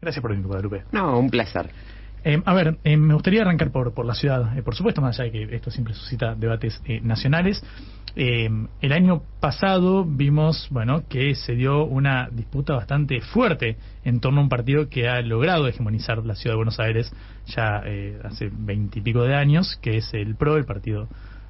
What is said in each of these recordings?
Gracias por venir, Guadalupe. No, un placer. Me gustaría arrancar por la ciudad, por supuesto, más allá de que esto siempre suscita debates nacionales. El año pasado vimos, que se dio una disputa bastante fuerte en torno a un partido que ha logrado hegemonizar la ciudad de Buenos Aires ya hace 20 y pico de años, que es el PRO, el partido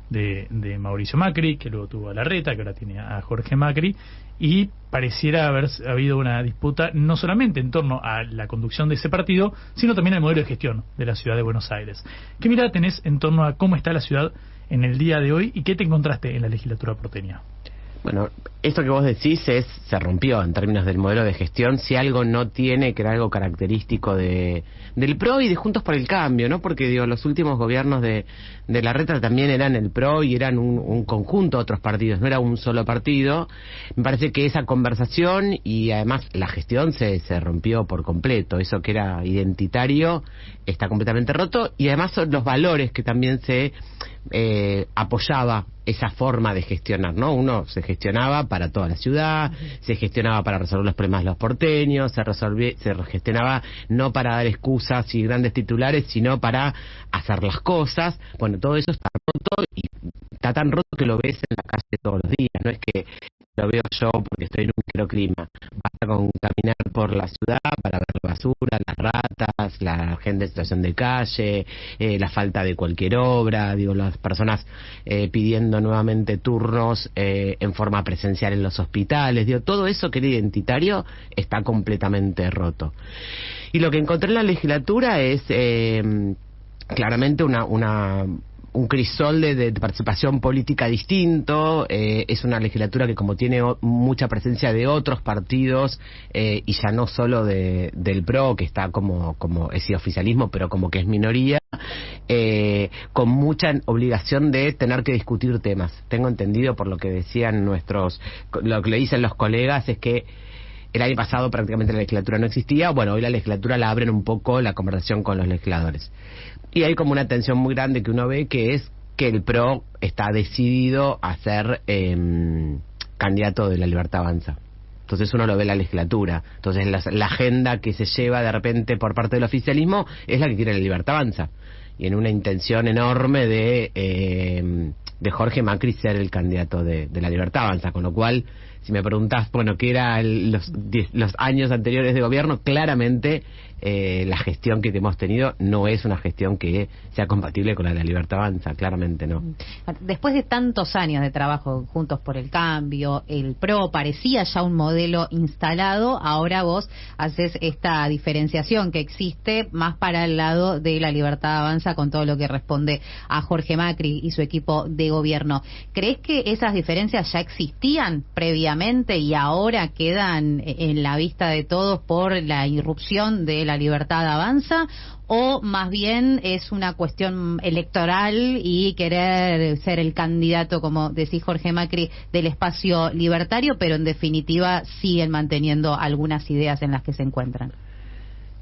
de Mauricio Macri, que luego tuvo a Larreta, que ahora tiene a Jorge Macri, y pareciera haber habido una disputa no solamente en torno a la conducción de ese partido, sino también al modelo de gestión de la ciudad de Buenos Aires. ¿Qué mirada tenés en torno a cómo está la ciudad en el día de hoy y qué te encontraste en la legislatura porteña? Bueno, esto que vos decís se rompió en términos del modelo de gestión. Si algo no tiene, que era algo característico del PRO y de Juntos por el Cambio, ¿no? Porque los últimos gobiernos de Larreta también eran el PRO y eran un conjunto de otros partidos, no era un solo partido. Me parece que esa conversación y además la gestión se rompió por completo. Eso que era identitario está completamente roto, y además son los valores que también se apoyaba esa forma de gestionar, ¿no? Uno se gestionaba para toda la ciudad, se gestionaba para resolver los problemas de los porteños, se gestionaba no para dar excusas y grandes titulares, sino para hacer las cosas. Bueno, todo eso está roto, y está tan roto que lo ves en la calle todos los días. No es que lo veo yo porque estoy en un microclima. Basta con caminar por la ciudad para ver la basura, las ratas, la gente en situación de calle, la falta de cualquier obra, las personas pidiendo nuevamente turnos en forma presencial en los hospitales. Todo eso que era identitario está completamente roto. Y lo que encontré en la legislatura es claramente un crisol de participación política distinto. Es una legislatura que, como tiene mucha presencia de otros partidos, y ya no solo del PRO, que está como ese oficialismo, pero como que es minoría, con mucha obligación de tener que discutir temas. Tengo entendido, por lo que decían lo que le dicen los colegas, es que el año pasado prácticamente la legislatura no existía. Bueno, hoy la legislatura la abren un poco la conversación con los legisladores. Y hay como una tensión muy grande que uno ve, que es que el PRO está decidido a ser candidato de La Libertad Avanza. Entonces uno lo ve en la legislatura. Entonces la agenda que se lleva de repente por parte del oficialismo es la que quiere La Libertad Avanza. Y en una intención enorme de Jorge Macri ser el candidato de La Libertad Avanza. Con lo cual, si me preguntás, ¿qué eran los años anteriores de gobierno? Claramente la gestión que hemos tenido no es una gestión que sea compatible con la de La Libertad Avanza, claramente no. Después de tantos años de trabajo Juntos por el Cambio, el PRO parecía ya un modelo instalado. Ahora vos haces esta diferenciación que existe más para el lado de La Libertad Avanza, con todo lo que responde a Jorge Macri y su equipo de gobierno. ¿Crees que esas diferencias ya existían previamente y ahora quedan en la vista de todos por la irrupción de La Libertad Avanza? ¿O más bien es una cuestión electoral y querer ser el candidato, como decís Jorge Macri, del espacio libertario, pero en definitiva siguen manteniendo algunas ideas en las que se encuentran?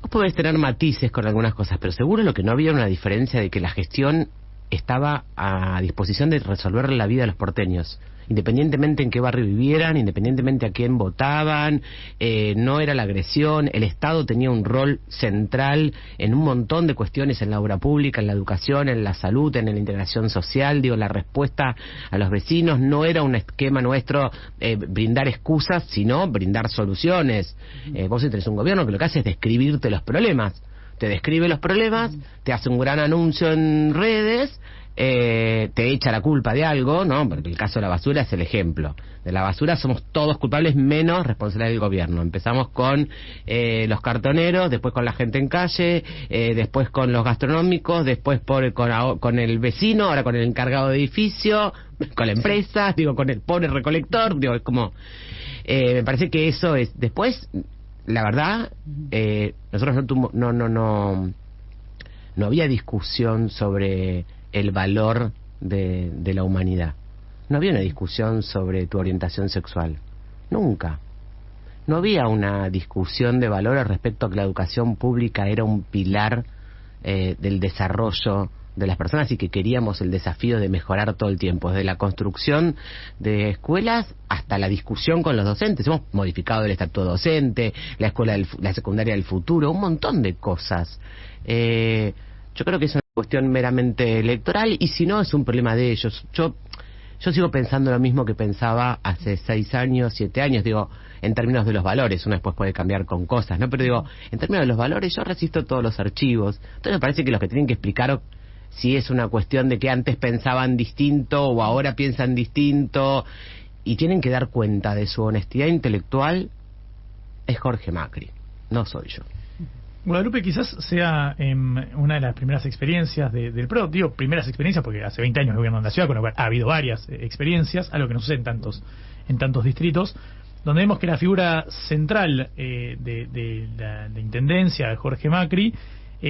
Vos podés tener matices con algunas cosas, pero seguro lo que no había era una diferencia de que la gestión estaba a disposición de resolver la vida de los porteños, independientemente en qué barrio vivieran, independientemente a quién votaban. No era la agresión. El Estado tenía un rol central en un montón de cuestiones, en la obra pública, en la educación, en la salud, en la integración social. La respuesta a los vecinos no era un esquema nuestro brindar excusas, sino brindar soluciones. Vos tenés un gobierno que lo que hace es describirte los problemas. Te describe los problemas, te hace un gran anuncio en redes, te echa la culpa de algo, ¿no? Porque el caso de la basura es el ejemplo. De la basura somos todos culpables menos responsables del gobierno. Empezamos con los cartoneros, después con la gente en calle, después con los gastronómicos, después con el vecino, ahora con el encargado de edificio, con la empresa, con el pobre recolector. Es como me parece que eso es. Después, la verdad, nosotros no había discusión sobre el valor de la humanidad. No había una discusión sobre tu orientación sexual. Nunca. No había una discusión de valores respecto a que la educación pública era un pilar del desarrollo de las personas y que queríamos el desafío de mejorar todo el tiempo, desde la construcción de escuelas hasta la discusión con los docentes. Hemos modificado el estatuto docente, la secundaria del futuro, un montón de cosas. Yo creo que es una cuestión meramente electoral, y si no, es un problema de ellos. Yo sigo pensando lo mismo que pensaba hace 6 años, 7 años, digo, en términos de los valores. Uno después puede cambiar con cosas, ¿no? Pero digo, en términos de los valores, yo resisto todos los archivos. Entonces me parece que los que tienen que explicar si es una cuestión de que antes pensaban distinto o ahora piensan distinto, y tienen que dar cuenta de su honestidad intelectual, es Jorge Macri, no soy yo. Guadalupe, quizás sea una de las primeras experiencias del PRO, digo primeras experiencias porque hace 20 años gobierno en la ciudad, con lo cual ha habido varias experiencias, algo que no sucede en tantos distritos, donde vemos que la figura central de la intendencia de Jorge Macri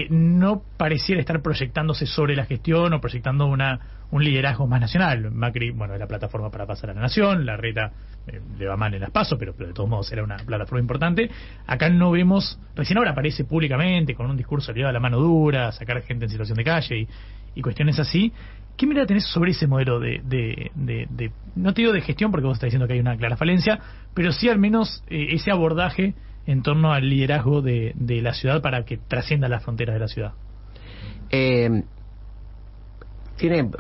no pareciera estar proyectándose sobre la gestión o proyectando un liderazgo más nacional. Macri, bueno, es la plataforma para pasar a la nación, la reta le va mal en las PASO, pero de todos modos era una plataforma importante. Acá no vemos, recién ahora aparece públicamente con un discurso ligado a la mano dura, sacar gente en situación de calle y cuestiones así. ¿Qué mirada tenés sobre ese modelo de no te digo de gestión porque vos estás diciendo que hay una clara falencia, pero sí al menos ese abordaje en torno al liderazgo de la ciudad para que trascienda las fronteras de la ciudad?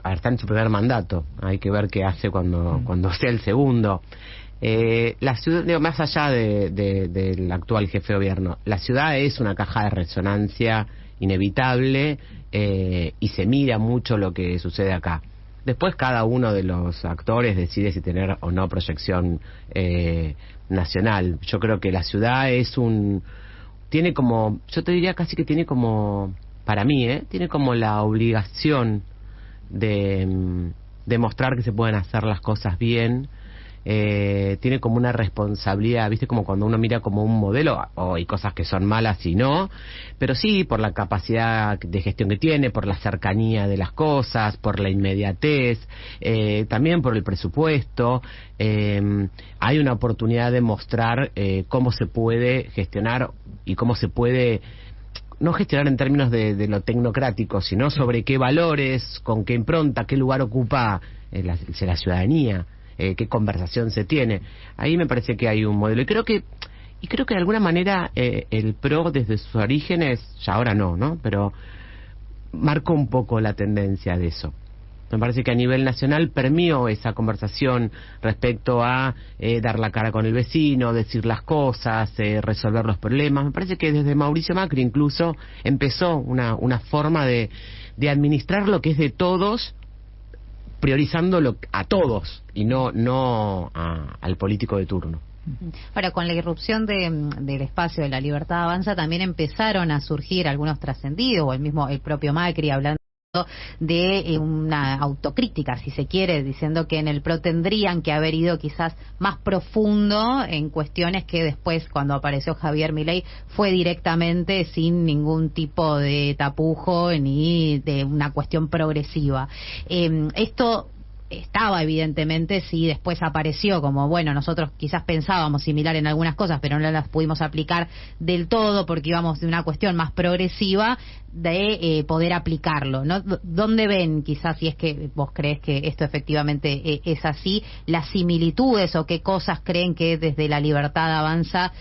Está en su primer mandato, hay que ver qué hace cuando sea el segundo. La ciudad, digo, más allá del actual jefe de gobierno, la ciudad es una caja de resonancia inevitable, y se mira mucho lo que sucede acá. Después cada uno de los actores decide si tener o no proyección nacional. Yo creo que la ciudad tiene como, yo te diría casi que tiene como, para mí, tiene como la obligación de demostrar que se pueden hacer las cosas bien. Tiene como una responsabilidad, viste, como cuando uno mira como un modelo, hay cosas que son malas y no, pero sí por la capacidad de gestión que tiene, por la cercanía de las cosas, por la inmediatez, también por el presupuesto. Hay una oportunidad de mostrar cómo se puede gestionar y cómo se puede no gestionar en términos de lo tecnocrático, sino sobre qué valores, con qué impronta, qué lugar ocupa la ciudadanía, qué conversación se tiene. Ahí me parece que hay un modelo, y creo que de alguna manera el PRO desde sus orígenes, ya ahora no, pero marcó un poco la tendencia de eso. Me parece que a nivel nacional permeó esa conversación respecto a dar la cara con el vecino, decir las cosas, resolver los problemas. Me parece que desde Mauricio Macri incluso empezó una forma de administrar lo que es de todos, priorizando a todos y no al político de turno. Ahora, con la irrupción del espacio de La Libertad Avanza, también empezaron a surgir algunos trascendidos, o el propio Macri hablando de una autocrítica, si se quiere, diciendo que en el PRO tendrían que haber ido quizás más profundo en cuestiones que después, cuando apareció Javier Milei, fue directamente sin ningún tipo de tapujo ni de una cuestión progresiva. Esto estaba evidentemente, sí, después apareció como, bueno, nosotros quizás pensábamos similar en algunas cosas, pero no las pudimos aplicar del todo porque íbamos de una cuestión más progresiva de poder aplicarlo, ¿no? ¿Dónde ven, quizás, si es que vos crees que esto efectivamente es así, las similitudes, o qué cosas creen que desde La Libertad Avanza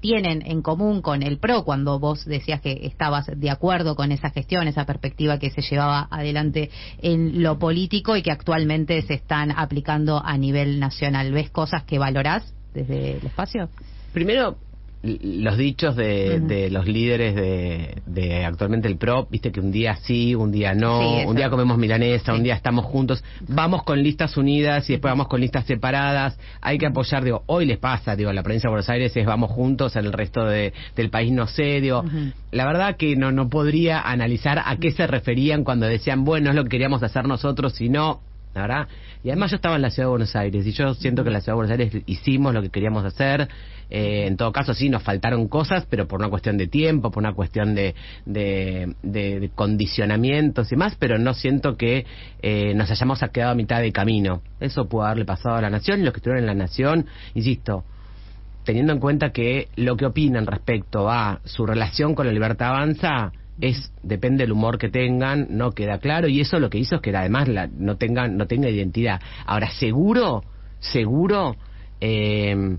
tienen en común con el PRO, cuando vos decías que estabas de acuerdo con esa gestión, esa perspectiva que se llevaba adelante en lo político y que actualmente se están aplicando a nivel nacional? ¿Ves cosas que valorás desde el espacio? Primero, los dichos de los líderes de actualmente el PRO, viste que un día sí, un día no, sí, un día comemos milanesa, un día estamos juntos, vamos con listas unidas y después vamos con listas separadas, hay que apoyar, hoy les pasa, la provincia de Buenos Aires es vamos juntos, en el resto del país no sé, la verdad que no podría analizar a qué se referían cuando decían, bueno, es lo que queríamos hacer nosotros, sino, la verdad. Y además yo estaba en la ciudad de Buenos Aires y yo siento que en la ciudad de Buenos Aires hicimos lo que queríamos hacer. En todo caso sí nos faltaron cosas, pero por una cuestión de tiempo, por una cuestión de condicionamientos y más, pero no siento que nos hayamos quedado a mitad de camino. Eso pudo haberle pasado a la nación, y los que estuvieron en la nación, insisto, teniendo en cuenta que lo que opinan respecto a su relación con La Libertad Avanza depende del humor que tengan, no queda claro, y eso lo que hizo es que además no tenga identidad. Ahora, seguro, el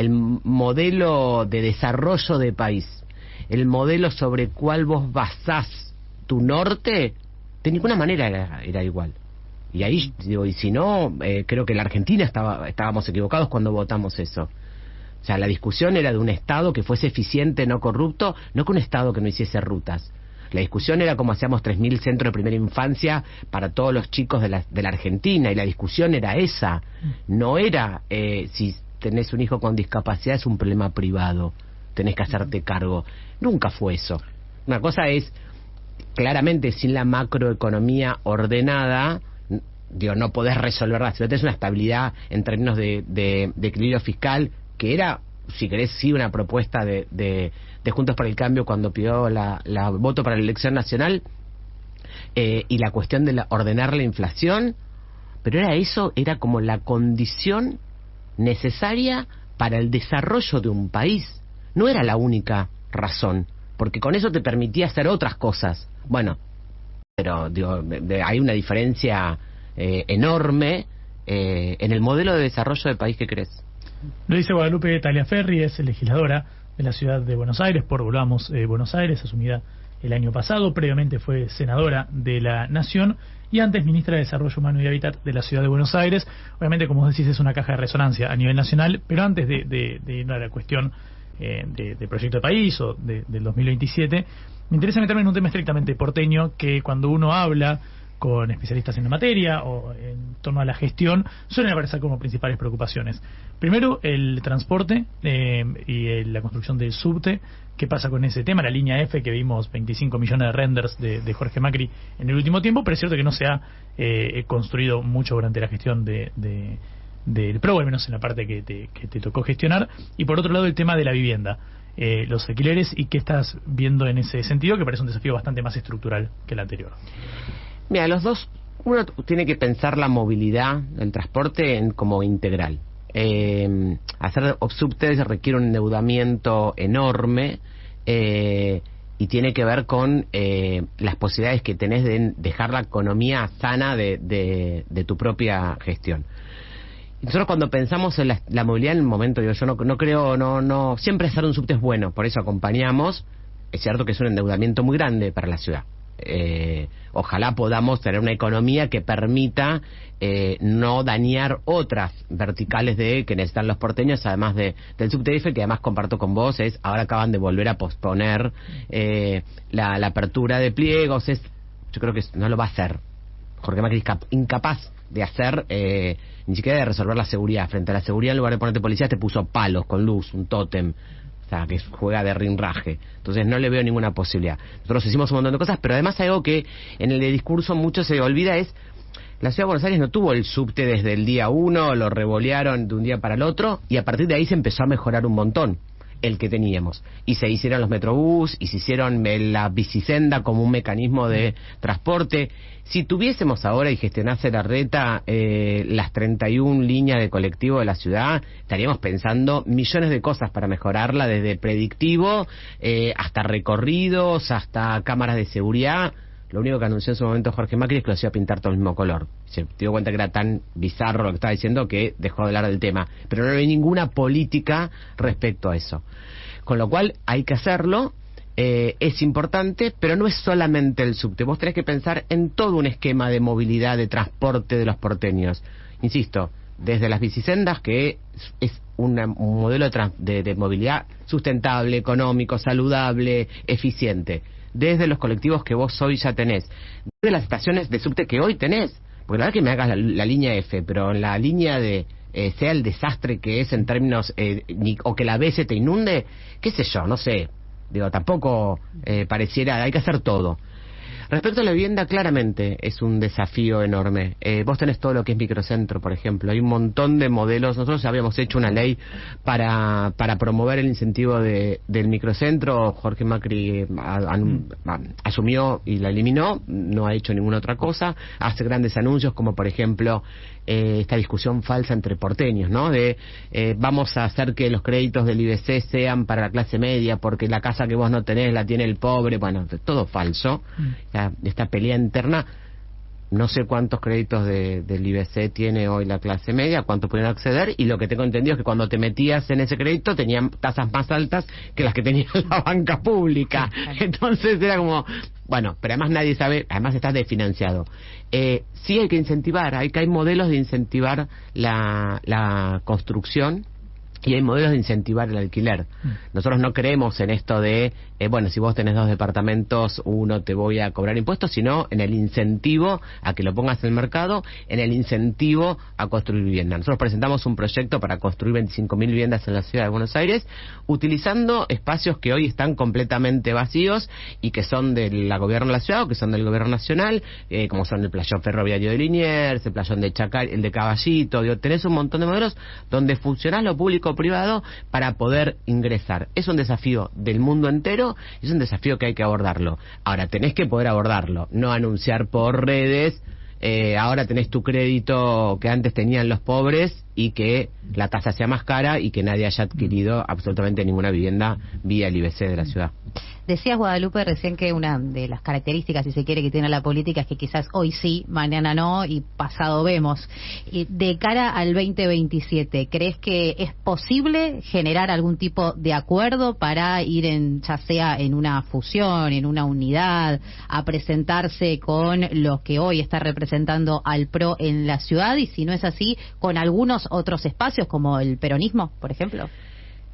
modelo de desarrollo de país, el modelo sobre el cual vos basás tu norte, de ninguna manera era igual. Y ahí, digo, y si no, creo que la Argentina estábamos equivocados cuando votamos eso. O sea, la discusión era de un Estado que fuese eficiente, no corrupto, no que un Estado que no hiciese rutas. La discusión era cómo hacíamos 3.000 centros de primera infancia para todos los chicos de la Argentina, y la discusión era esa. No era si tenés un hijo con discapacidad es un problema privado, tenés que hacerte cargo. Nunca fue eso. Una cosa es, claramente, sin la macroeconomía ordenada, digo, no podés resolverla. Si no tenés una estabilidad en términos de equilibrio fiscal, que era, si querés, sí, una propuesta de Juntos por el Cambio cuando pidió la voto para la elección nacional, y la cuestión de ordenar la inflación, pero era como la condición necesaria para el desarrollo de un país. No era la única razón, porque con eso te permitía hacer otras cosas. Bueno, pero digo, hay una diferencia enorme en el modelo de desarrollo del país que crees. Lo dice Guadalupe Tagliaferri, es legisladora de la ciudad de Buenos Aires, por Volvamos Buenos Aires, asumida el año pasado. Previamente fue senadora de la Nación y antes ministra de Desarrollo Humano y Hábitat de la ciudad de Buenos Aires. Obviamente, como vos decís, es una caja de resonancia a nivel nacional, pero antes de ir a la cuestión de proyecto de país o del 2027, me interesa meterme en un tema estrictamente porteño, que cuando uno habla con especialistas en la materia o en torno a la gestión, suelen aparecer como principales preocupaciones. Primero, el transporte y la construcción del subte. ¿Qué pasa con ese tema? La línea F, que vimos 25 millones de renders de Jorge Macri en el último tiempo, pero es cierto que no se ha construido mucho durante la gestión del PRO, al menos en la parte que te tocó gestionar. Y por otro lado, el tema de la vivienda, los alquileres, y qué estás viendo en ese sentido, que parece un desafío bastante más estructural que el anterior. Mira, los dos, uno tiene que pensar la movilidad, el transporte como integral. Hacer subtes requiere un endeudamiento enorme, y tiene que ver con las posibilidades que tenés de dejar la economía sana de tu propia gestión. Nosotros, cuando pensamos en la movilidad en el momento, yo no creo, siempre hacer un subte es bueno, por eso acompañamos. Es cierto que es un endeudamiento muy grande para la ciudad. Ojalá podamos tener una economía que permita no dañar otras verticales que necesitan los porteños, además del subte F, que además comparto con vos, ahora acaban de volver a posponer la apertura de pliegos. Yo creo que no lo va a hacer. Jorge Macri es incapaz de hacer, ni siquiera de resolver la seguridad. Frente a la seguridad, en lugar de ponerte policías, te puso palos con luz, un tótem, que juega de rinraje. Entonces no le veo ninguna posibilidad. Nosotros hicimos un montón de cosas, pero además hay algo que en el discurso mucho se olvida, es la ciudad de Buenos Aires no tuvo el subte desde el día 1, lo revolearon de un día para el otro, y a partir de ahí se empezó a mejorar un montón el que teníamos. Y se hicieron los metrobús, y se hicieron la bicisenda como un mecanismo de transporte. Si tuviésemos ahora y gestionase la reta las 31 líneas de colectivo de la ciudad, estaríamos pensando millones de cosas para mejorarla, desde predictivo hasta recorridos, hasta cámaras de seguridad. Lo único que anunció en su momento Jorge Macri es que lo iba a pintar todo el mismo color. Se dio cuenta que era tan bizarro lo que estaba diciendo que dejó de hablar del tema. Pero no hay ninguna política respecto a eso. Con lo cual hay que hacerlo. Es importante, pero no es solamente el subte. Vos tenés que pensar en todo un esquema de movilidad, de transporte de los porteños. Insisto, desde las bicisendas, que es un modelo de movilidad sustentable, económico, saludable, eficiente. Desde los colectivos que vos hoy ya tenés. Desde las estaciones de subte que hoy tenés. Porque la verdad que me hagas la línea F, pero en la línea sea el desastre que es en términos, o que la B se te inunde, qué sé yo, no sé. Digo, tampoco pareciera, hay que hacer todo. Respecto a la vivienda, claramente es un desafío enorme. Vos tenés todo lo que es microcentro, por ejemplo. Hay un montón de modelos. Nosotros habíamos hecho una ley para promover el incentivo del microcentro. Jorge Macri asumió y la eliminó. No ha hecho ninguna otra cosa. Hace grandes anuncios, como por ejemplo esta discusión falsa entre porteños, ¿no? De vamos a hacer que los créditos del IBC sean para la clase media porque la casa que vos no tenés la tiene el pobre. Bueno, todo falso. Esta pelea interna. No sé cuántos créditos del IBC tiene hoy la clase media, cuántos pueden acceder, y lo que tengo entendido es que cuando te metías en ese crédito tenían tasas más altas que las que tenía la banca pública. Entonces era como, bueno, pero además nadie sabe, además estás desfinanciado. Sí hay que incentivar, hay modelos de incentivar la construcción, y hay modelos de incentivar el alquiler. Nosotros no creemos en esto de, bueno, si vos tenés 2 departamentos, uno te voy a cobrar impuestos, sino en el incentivo a que lo pongas en el mercado, en el incentivo a construir vivienda. Nosotros presentamos un proyecto para construir 25.000 viviendas en la ciudad de Buenos Aires, utilizando espacios que hoy están completamente vacíos y que son del gobierno de la ciudad o que son del gobierno nacional, como son el playón ferroviario de Liniers, el playón de Chacar, el de Caballito. Tenés un montón de modelos donde funciona lo público privado para poder ingresar. Es un desafío del mundo entero y es un desafío que hay que abordarlo. Ahora, tenés que poder abordarlo, no anunciar por redes, ahora tenés tu crédito que antes tenían los pobres y que la tasa sea más cara y que nadie haya adquirido absolutamente ninguna vivienda vía el IBC de la ciudad. Decías, Guadalupe, recién que una de las características, si se quiere, que tiene la política es que quizás hoy sí, mañana no y pasado vemos. Y de cara al 2027, ¿crees que es posible generar algún tipo de acuerdo para ir ya sea en una fusión, en una unidad, a presentarse con los que hoy está representando al PRO en la ciudad? Y si no es así, con algunos otros espacios como el peronismo, por ejemplo.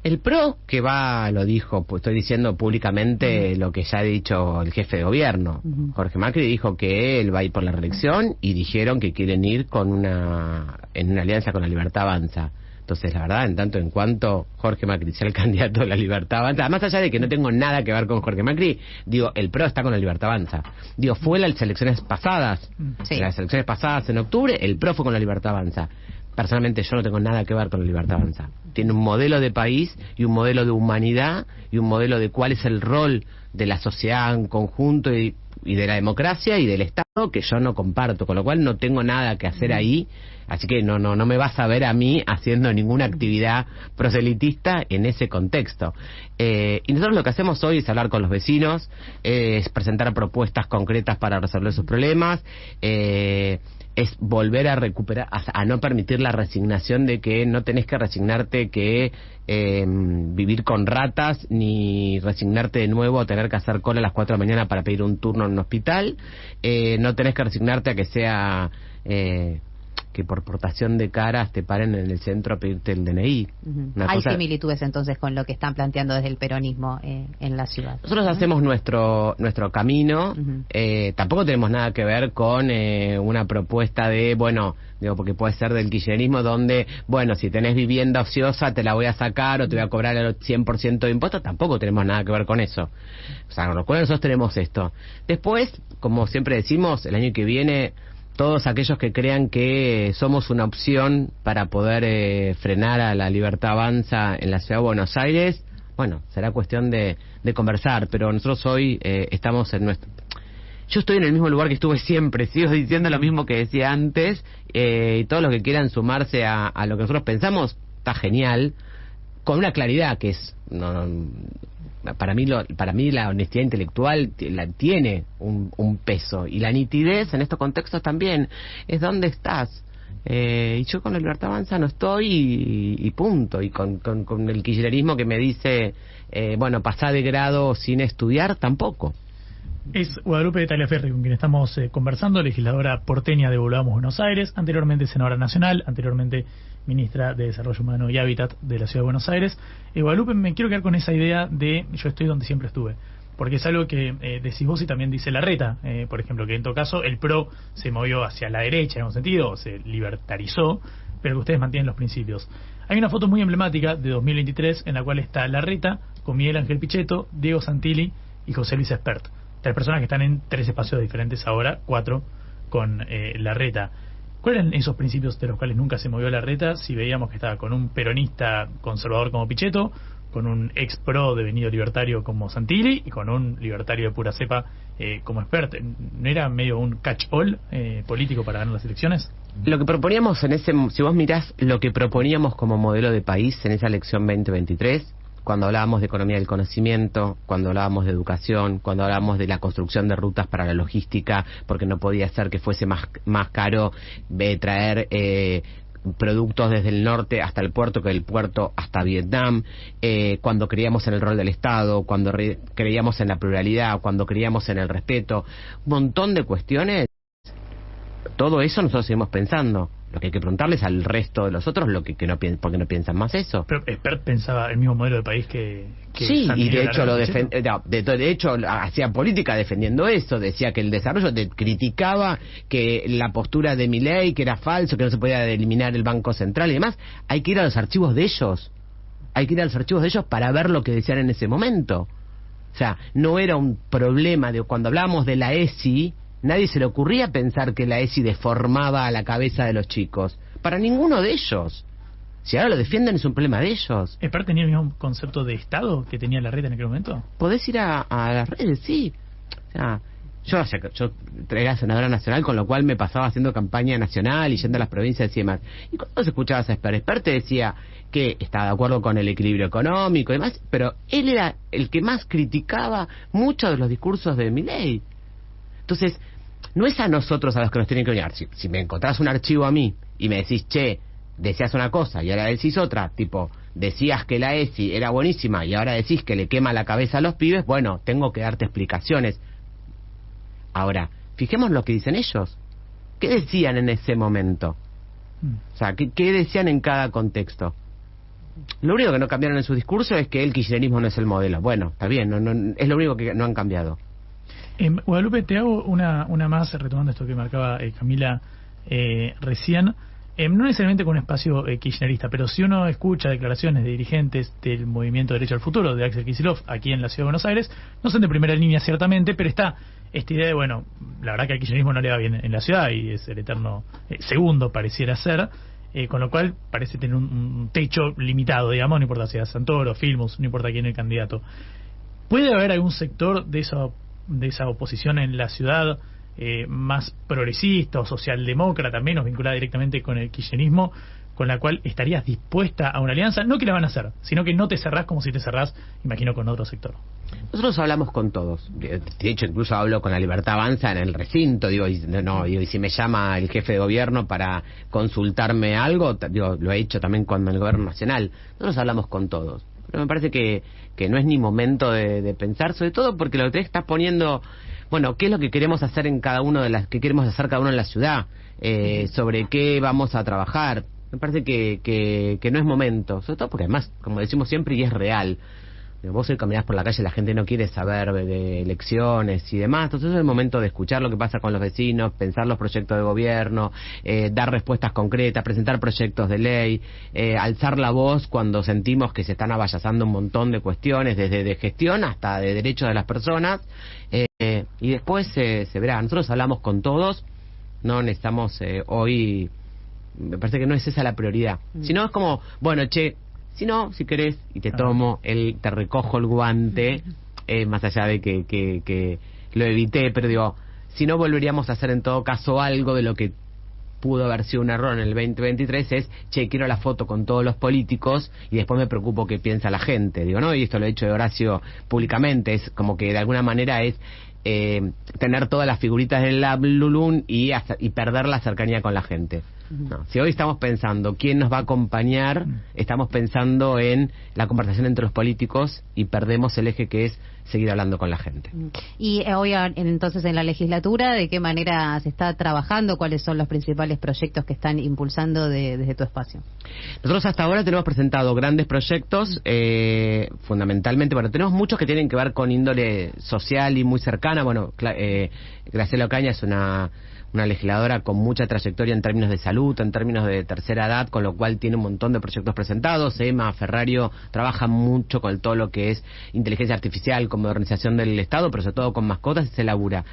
El PRO, que lo dijo, pues estoy diciendo públicamente lo que ya ha dicho el jefe de gobierno. Jorge Macri dijo que él va a ir por la reelección y dijeron que quieren ir en una alianza con la Libertad Avanza. Entonces, la verdad, en tanto en cuanto Jorge Macri sea el candidato de la Libertad Avanza, más allá de que no tengo nada que ver con Jorge Macri, digo, el PRO está con la Libertad Avanza. Digo, fue las elecciones pasadas, las elecciones pasadas en octubre, el PRO fue con la Libertad Avanza. Personalmente yo no tengo nada que ver con la Libertad Avanza. Tiene un modelo de país y un modelo de humanidad y un modelo de cuál es el rol de la sociedad en conjunto y de la democracia y del Estado que yo no comparto, con lo cual no tengo nada que hacer ahí, así que no me vas a ver a mí haciendo ninguna actividad proselitista en ese contexto. Y nosotros lo que hacemos hoy es hablar con los vecinos, es presentar propuestas concretas para resolver sus problemas, es volver a recuperar, a no permitir la resignación de que no tenés que resignarte que vivir con ratas, ni resignarte de nuevo a tener que hacer cola a las 4 de la mañana para pedir un turno en un hospital, no tenés que resignarte a que sea que por portación de caras te paren en el centro a pedirte el DNI. Hay similitudes entonces con lo que están planteando desde el peronismo en la ciudad. Nosotros hacemos nuestro camino, tampoco tenemos nada que ver con una propuesta de, bueno, digo, porque puede ser del kirchnerismo donde, bueno, si tenés vivienda ociosa te la voy a sacar o te voy a cobrar el 100% de impuestos, tampoco tenemos nada que ver con eso. O sea, con lo cual nosotros tenemos esto. Después, como siempre decimos, el año que viene todos aquellos que crean que somos una opción para poder frenar a la Libertad Avanza en la ciudad de Buenos Aires, bueno, será cuestión de conversar, pero nosotros hoy estamos en nuestro... Yo estoy en el mismo lugar que estuve siempre, sigo diciendo lo mismo que decía antes, y todos los que quieran sumarse a lo que nosotros pensamos, está genial, con una claridad que es... Para mí la honestidad intelectual tiene un peso, y la nitidez en estos contextos también es dónde estás. Y yo con la Libertad Avanza no estoy y punto, y con el kirchnerismo que me dice bueno, pasá de grado sin estudiar, tampoco. Es Guadalupe de Taliaferri con quien estamos conversando, legisladora porteña de Volvamos Buenos Aires, anteriormente senadora nacional, anteriormente ministra de Desarrollo Humano y Hábitat de la Ciudad de Buenos Aires. Guadalupe, me quiero quedar con esa idea de yo estoy donde siempre estuve, porque es algo que decís vos y también dice Larreta, por ejemplo, que en todo caso el PRO se movió hacia la derecha en un sentido, se libertarizó, pero que ustedes mantienen los principios. Hay una foto muy emblemática de 2023 en la cual está Larreta con Miguel Ángel Pichetto, Diego Santilli y José Luis Espert. 3 personas que están en 3 espacios diferentes ahora, 4 con Larreta. ¿Cuáles eran esos principios de los cuales nunca se movió Larreta si veíamos que estaba con un peronista conservador como Pichetto, con un ex pro devenido libertario como Santilli y con un libertario de pura cepa como Espert? ¿No era medio un catch-all político para ganar las elecciones? Lo que proponíamos si vos mirás lo que proponíamos como modelo de país en esa elección 2023, cuando hablábamos de economía del conocimiento, cuando hablábamos de educación, cuando hablábamos de la construcción de rutas para la logística, porque no podía ser que fuese más caro traer productos desde el norte hasta el puerto que del puerto hasta Vietnam, cuando creíamos en el rol del Estado, cuando creíamos en la pluralidad, cuando creíamos en el respeto, un montón de cuestiones. Todo eso nosotros seguimos pensando. Lo que hay que preguntarles al resto de los otros por qué no piensan más eso. Pero Espert pensaba el mismo modelo de país que sí, Santilli, y de hecho hacía política defendiendo eso, decía que el desarrollo, criticaba que la postura de Milei, que era falso, que no se podía eliminar el Banco Central y demás. Hay que ir a los archivos de ellos, para ver lo que decían en ese momento. O sea, no era un problema de cuando hablábamos de la ESI. Nadie se le ocurría pensar que la ESI deformaba la cabeza de los chicos. Para ninguno de ellos. Si ahora lo defienden es un problema de ellos. ¿Espert tenía el mismo concepto de Estado que tenía Larreta en aquel momento? Podés ir a las redes, sí. O sea, yo era senadora nacional, con lo cual me pasaba haciendo campaña nacional y yendo a las provincias y demás. Y cuando se escuchaba a Espert te decía que estaba de acuerdo con el equilibrio económico y demás, pero él era el que más criticaba muchos de los discursos de Milei. Entonces, no es a nosotros a los que nos tienen que oír. Si me encontrás un archivo a mí y me decís, che, decías una cosa y ahora decís otra, tipo, decías que la ESI era buenísima y ahora decís que le quema la cabeza a los pibes, bueno, tengo que darte explicaciones. Ahora, fijemos lo que dicen ellos. ¿Qué decían en ese momento? O sea, ¿qué decían en cada contexto? Lo único que no cambiaron en su discurso es que el kirchnerismo no es el modelo. Bueno, está bien, no, es lo único que no han cambiado. Guadalupe, te hago una más, retomando esto que marcaba Camila recién. No necesariamente con un espacio kirchnerista, pero si uno escucha declaraciones de dirigentes del Movimiento Derecho al Futuro, de Axel Kicillof, aquí en la Ciudad de Buenos Aires, no son de primera línea ciertamente, pero está esta idea de, bueno, la verdad que al kirchnerismo no le va bien en la ciudad y es el eterno segundo, pareciera ser, con lo cual parece tener un techo limitado, digamos, no importa si es Santoro, Filmus, no importa quién es el candidato. ¿Puede haber algún sector de esa oposición en la ciudad más progresista o socialdemócrata, menos vinculada directamente con el kirchnerismo, con la cual estarías dispuesta a una alianza? No que la van a hacer, sino que no te cerrás como si te cerrás, imagino, con otro sector. Nosotros hablamos con todos. De hecho, incluso hablo con la Libertad Avanza en el recinto. Y si me llama el jefe de gobierno para consultarme algo, lo he hecho también con el gobierno nacional. Nosotros hablamos con todos. Pero me parece que no es ni momento de pensar, sobre todo porque lo que estás poniendo, bueno, qué es lo que queremos hacer en cada uno qué queremos hacer cada uno en la ciudad, sobre qué vamos a trabajar. Me parece que no es momento, sobre todo porque además, como decimos siempre, y es real, vos hoy caminás por la calle, la gente no quiere saber de elecciones y demás, entonces es el momento de escuchar lo que pasa con los vecinos, pensar los proyectos de gobierno, dar respuestas concretas, presentar proyectos de ley, alzar la voz cuando sentimos que se están avallazando un montón de cuestiones, desde de gestión hasta de derechos de las personas, y después se verá. Nosotros hablamos con todos, no necesitamos hoy, me parece que no es esa la prioridad, sino es como, bueno, che, si no, si querés, y te tomo, te recojo el guante, más allá de que lo evité, pero digo, si no volveríamos a hacer en todo caso algo de lo que pudo haber sido un error en el 2023, es, che, quiero la foto con todos los políticos y después me preocupo qué piensa la gente. Digo, no, y esto lo he hecho de Horacio públicamente, es como que de alguna manera es tener todas las figuritas del Lulún y perder la cercanía con la gente. No, si hoy estamos pensando quién nos va a acompañar, estamos pensando en la conversación entre los políticos y perdemos el eje que es seguir hablando con la gente. Y hoy entonces en la legislatura, ¿de qué manera se está trabajando? ¿Cuáles son los principales proyectos que están impulsando desde tu espacio? Nosotros hasta ahora tenemos presentado grandes proyectos, fundamentalmente, bueno, tenemos muchos que tienen que ver con índole social y muy cercana. Bueno, Graciela Ocaña es una una legisladora con mucha trayectoria en términos de salud, en términos de tercera edad, con lo cual tiene un montón de proyectos presentados. Emma Ferrario trabaja mucho con todo lo que es inteligencia artificial, con modernización del Estado, pero sobre todo con mascotas, y se labura.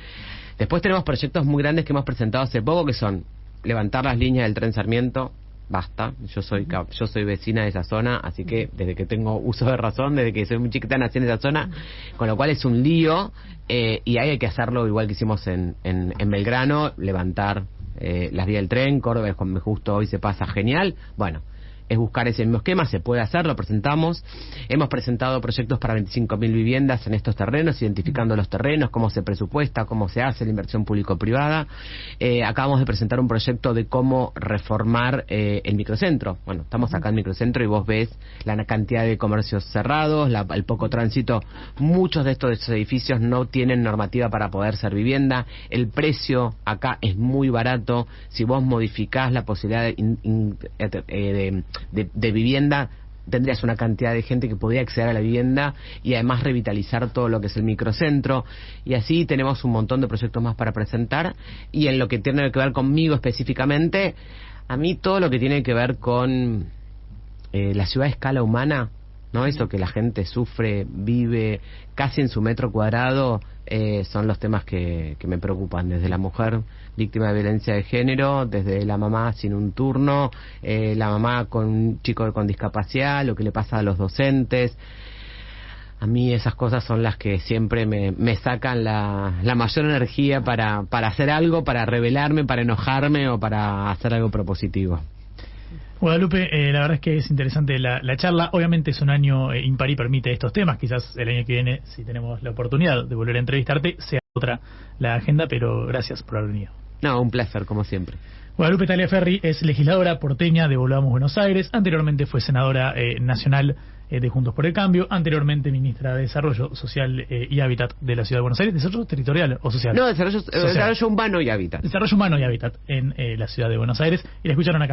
Después tenemos proyectos muy grandes que hemos presentado hace poco, que son levantar las líneas del tren Sarmiento. Basta, yo soy vecina de esa zona, así que desde que tengo uso de razón, desde que soy muy chiquita nací en esa zona, con lo cual es un lío, y hay que hacerlo igual que hicimos en Belgrano, levantar las vías del tren. Córdoba, justo hoy se pasa genial. Bueno, es buscar ese mismo esquema, se puede hacer, lo presentamos. Hemos presentado proyectos para 25.000 viviendas en estos terrenos, identificando los terrenos, cómo se presupuesta, cómo se hace la inversión público-privada. Acabamos de presentar un proyecto de cómo reformar el microcentro. Bueno, estamos acá en el microcentro y vos ves la cantidad de comercios cerrados, el poco tránsito. Muchos de estos edificios no tienen normativa para poder ser vivienda. El precio acá es muy barato. Si vos modificás la posibilidad de vivienda, tendrías una cantidad de gente que podría acceder a la vivienda y además revitalizar todo lo que es el microcentro. Y así tenemos un montón de proyectos más para presentar. Y en lo que tiene que ver conmigo específicamente, a mí todo lo que tiene que ver con la ciudad a escala humana, ¿no? Eso que la gente sufre, vive casi en su metro cuadrado, son los temas que me preocupan, desde la mujer víctima de violencia de género, desde la mamá sin un turno, la mamá con un chico con discapacidad, lo que le pasa a los docentes. A mí esas cosas son las que siempre me sacan la mayor energía para hacer algo, para rebelarme, para enojarme o para hacer algo propositivo. Guadalupe, la verdad es que es interesante la charla. Obviamente es un año impar y permite estos temas. Quizás el año que viene, si tenemos la oportunidad de volver a entrevistarte, sea otra la agenda, pero gracias por haber venido. No, un placer, como siempre. Guadalupe Tagliaferri es legisladora porteña de Volvamos Buenos Aires. Anteriormente fue senadora nacional de Juntos por el Cambio. Anteriormente ministra de Desarrollo Social y Hábitat de la Ciudad de Buenos Aires. ¿Desarrollo territorial o social? No, desarrollo urbano y hábitat. Desarrollo humano y hábitat en la Ciudad de Buenos Aires. Y la escucharon acá.